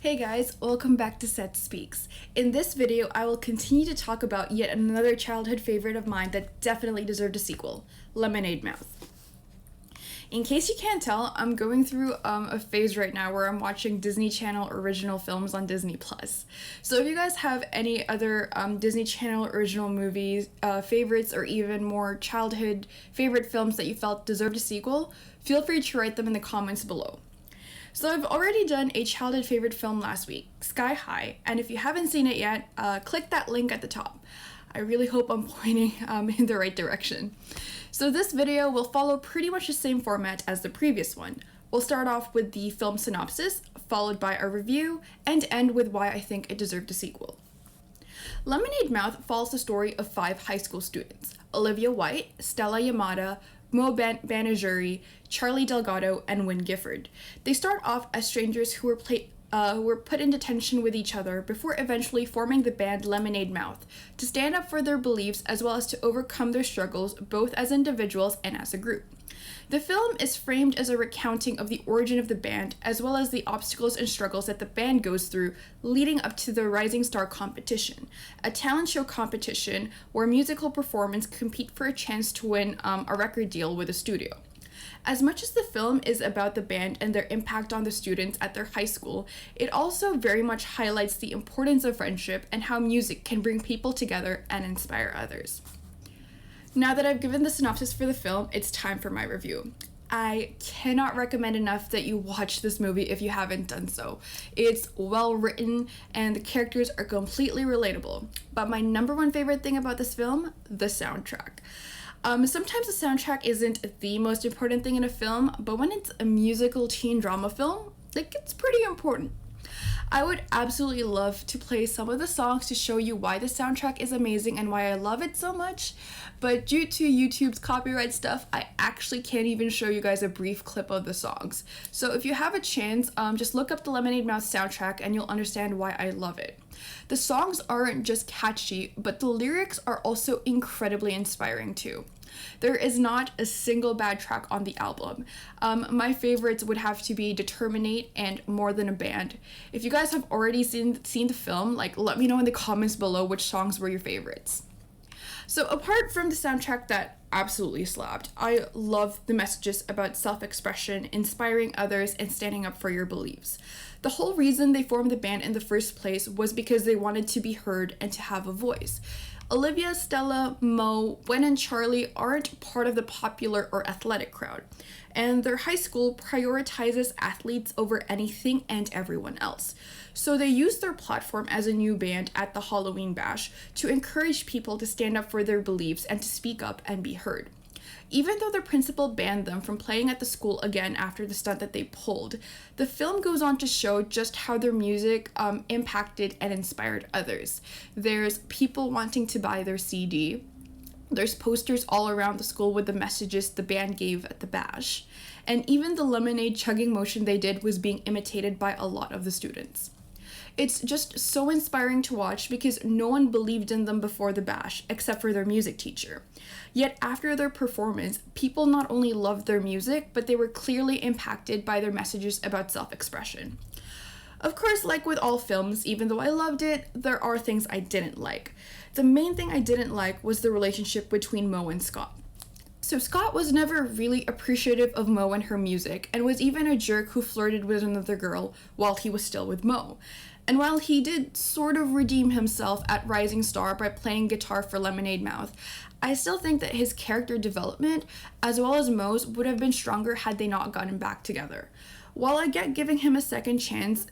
Hey guys, welcome back to Set Speaks. In this video, I will continue to talk about yet another childhood favorite of mine that definitely deserved a sequel, Lemonade Mouth. In case you can't tell, I'm going through a phase right now where I'm watching Disney Channel original films on Disney+. So if you guys have any other Disney Channel original movies, favorites, or even more childhood favorite films that you felt deserved a sequel, feel free to write them in the comments below. So I've already done a childhood favorite film last week, Sky High, and if you haven't seen it yet, click that link at the top. I really hope I'm pointing in the right direction. So this video will follow pretty much the same format as the previous one. We'll start off with the film synopsis, followed by a review, and end with why I think it deserved a sequel. Lemonade Mouth follows the story of 5 high school students, Olivia White, Stella Yamada, Mo Banajuri, Charlie Delgado, and Wynn Gifford. They start off as strangers who were put in detention with each other before eventually forming the band Lemonade Mouth to stand up for their beliefs as well as to overcome their struggles both as individuals and as a group. The film is framed as a recounting of the origin of the band as well as the obstacles and struggles that the band goes through leading up to the Rising Star competition, a talent show competition where musical performers compete for a chance to win a record deal with a studio. As much as the film is about the band and their impact on the students at their high school, it also very much highlights the importance of friendship and how music can bring people together and inspire others. Now that I've given the synopsis for the film, it's time for my review. I cannot recommend enough that you watch this movie if you haven't done so. It's well written and the characters are completely relatable. But my number one favorite thing about this film, the soundtrack. Sometimes the soundtrack isn't the most important thing in a film, but when it's a musical teen drama film, it's pretty important. I would absolutely love to play some of the songs to show you why the soundtrack is amazing and why I love it so much, but due to YouTube's copyright stuff, I actually can't even show you guys a brief clip of the songs. So if you have a chance, just look up the Lemonade Mouth soundtrack and you'll understand why I love it. The songs aren't just catchy, but the lyrics are also incredibly inspiring too. There is not a single bad track on the album. My favorites would have to be Determinate and More Than a Band. If you guys have already seen the film, let me know in the comments below which songs were your favorites. So apart from the soundtrack that absolutely slapped, I love the messages about self-expression, inspiring others, and standing up for your beliefs. The whole reason they formed the band in the first place was because they wanted to be heard and to have a voice. Olivia, Stella, Mo, Wynn, and Charlie aren't part of the popular or athletic crowd, and their high school prioritizes athletes over anything and everyone else. So they use their platform as a new band at the Halloween Bash to encourage people to stand up for their beliefs and to speak up and be heard. Even though their principal banned them from playing at the school again after the stunt that they pulled, the film goes on to show just how their music impacted and inspired others. There's people wanting to buy their CD. There's posters all around the school with the messages the band gave at the bash. And even the lemonade chugging motion they did was being imitated by a lot of the students. It's just so inspiring to watch because no one believed in them before the bash, except for their music teacher. Yet after their performance, people not only loved their music, but they were clearly impacted by their messages about self-expression. Of course, like with all films, even though I loved it, there are things I didn't like. The main thing I didn't like was the relationship between Mo and Scott. So Scott was never really appreciative of Mo and her music, and was even a jerk who flirted with another girl while he was still with Mo. And while he did sort of redeem himself at Rising Star by playing guitar for Lemonade Mouth, I still think that his character development, as well as Mo's, would have been stronger had they not gotten back together. While I get giving him a second chance,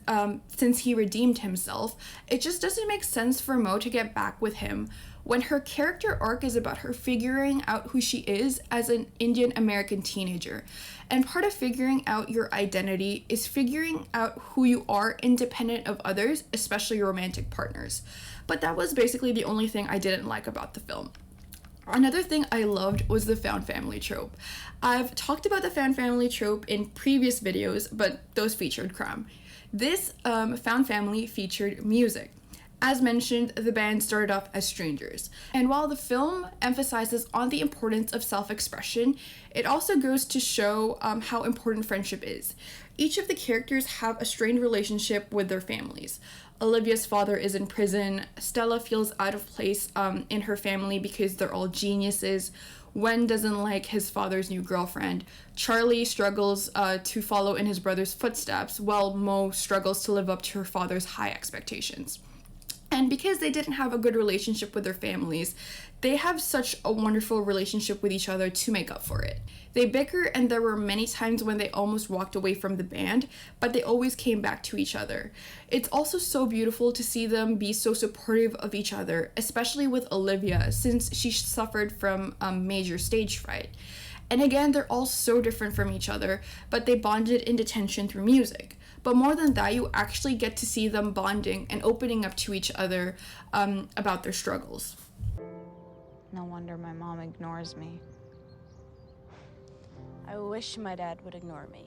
since he redeemed himself, it just doesn't make sense for Mo to get back with him when her character arc is about her figuring out who she is as an Indian American teenager. And part of figuring out your identity is figuring out who you are independent of others, especially your romantic partners. But that was basically the only thing I didn't like about the film. Another thing I loved was the found family trope. I've talked about the found family trope in previous videos, but those featured crime. This found family featured music. As mentioned, the band started off as strangers, and while the film emphasizes on the importance of self-expression, it also goes to show how important friendship is. Each of the characters have a strained relationship with their families. Olivia's father is in prison, Stella feels out of place in her family because they're all geniuses, Wen doesn't like his father's new girlfriend, Charlie struggles to follow in his brother's footsteps, while Mo struggles to live up to her father's high expectations. And because they didn't have a good relationship with their families, they have such a wonderful relationship with each other to make up for it. They bicker, and there were many times when they almost walked away from the band, but they always came back to each other. It's also so beautiful to see them be so supportive of each other, especially with Olivia, since she suffered from major stage fright. And again, they're all so different from each other, but they bonded in detention through music. But more than that, you actually get to see them bonding and opening up to each other about their struggles. No wonder my mom ignores me. I wish my dad would ignore me.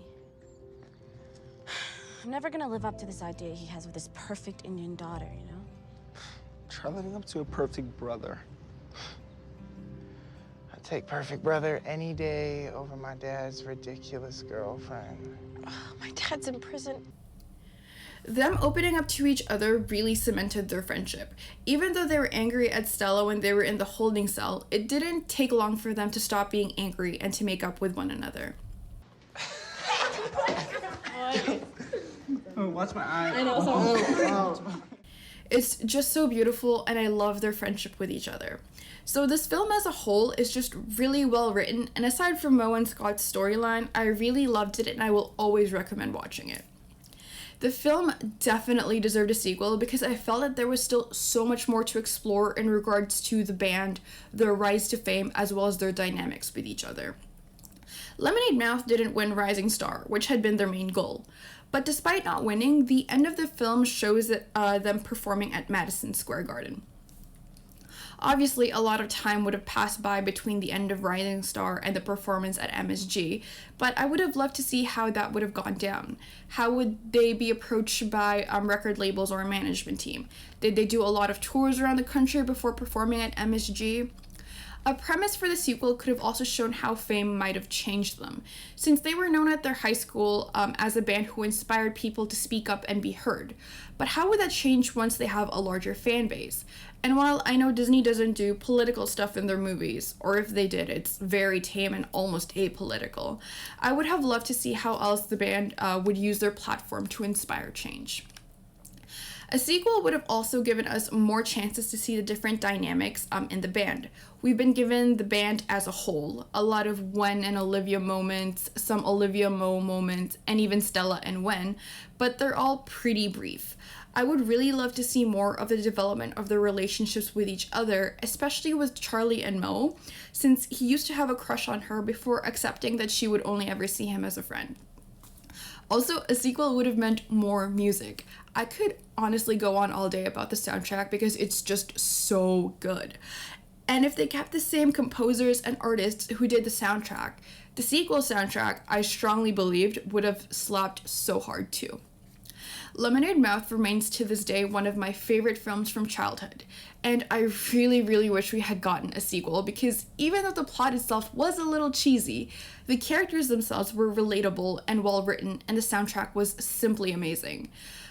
I'm never gonna live up to this idea he has with his perfect Indian daughter, you know? Try living up to a perfect brother. I'd take perfect brother any day over my dad's ridiculous girlfriend. My dad's in prison. Them opening up to each other really cemented their friendship. Even though they were angry at Stella when they were in the holding cell, it didn't take long for them to stop being angry and to make up with one another. Oh, watch my eye. I know, It's just so beautiful, and I love their friendship with each other. So this film as a whole is just really well written, and aside from Mo and Scott's storyline, I really loved it and I will always recommend watching it. The film definitely deserved a sequel because I felt that there was still so much more to explore in regards to the band, their rise to fame, as well as their dynamics with each other. Lemonade Mouth didn't win Rising Star, which had been their main goal. But despite not winning, the end of the film shows them performing at Madison Square Garden. Obviously, a lot of time would have passed by between the end of Rising Star and the performance at MSG, but I would have loved to see how that would have gone down. How would they be approached by record labels or a management team? Did they do a lot of tours around the country before performing at MSG? A premise for the sequel could have also shown how fame might have changed them, since they were known at their high school as a band who inspired people to speak up and be heard. But how would that change once they have a larger fan base? And while I know Disney doesn't do political stuff in their movies, or if they did, it's very tame and almost apolitical, I would have loved to see how else the band would use their platform to inspire change. A sequel would have also given us more chances to see the different dynamics in the band. We've been given the band as a whole, a lot of Wen and Olivia moments, some Olivia Mo moments, and even Stella and Wen, but they're all pretty brief. I would really love to see more of the development of their relationships with each other, especially with Charlie and Mo, since he used to have a crush on her before accepting that she would only ever see him as a friend. Also, a sequel would have meant more music. I could honestly go on all day about the soundtrack because it's just so good. And if they kept the same composers and artists who did the soundtrack, the sequel soundtrack, I strongly believed, would have slapped so hard too. Lemonade Mouth remains to this day one of my favorite films from childhood, and I really wish we had gotten a sequel because even though the plot itself was a little cheesy, the characters themselves were relatable and well written, and the soundtrack was simply amazing.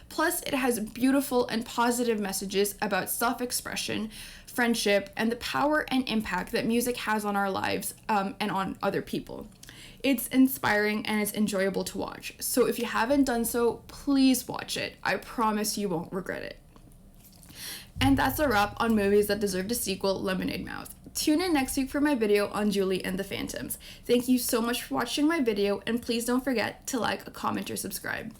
Plus, it has beautiful and positive messages about self-expression, friendship, and the power and impact that music has on our lives and on other people. It's inspiring and it's enjoyable to watch. So if you haven't done so, please watch it. I promise you won't regret it. And that's a wrap on movies that deserved a sequel, Lemonade Mouth. Tune in next week for my video on Julie and the Phantoms. Thank you so much for watching my video, and please don't forget to like, comment, or subscribe.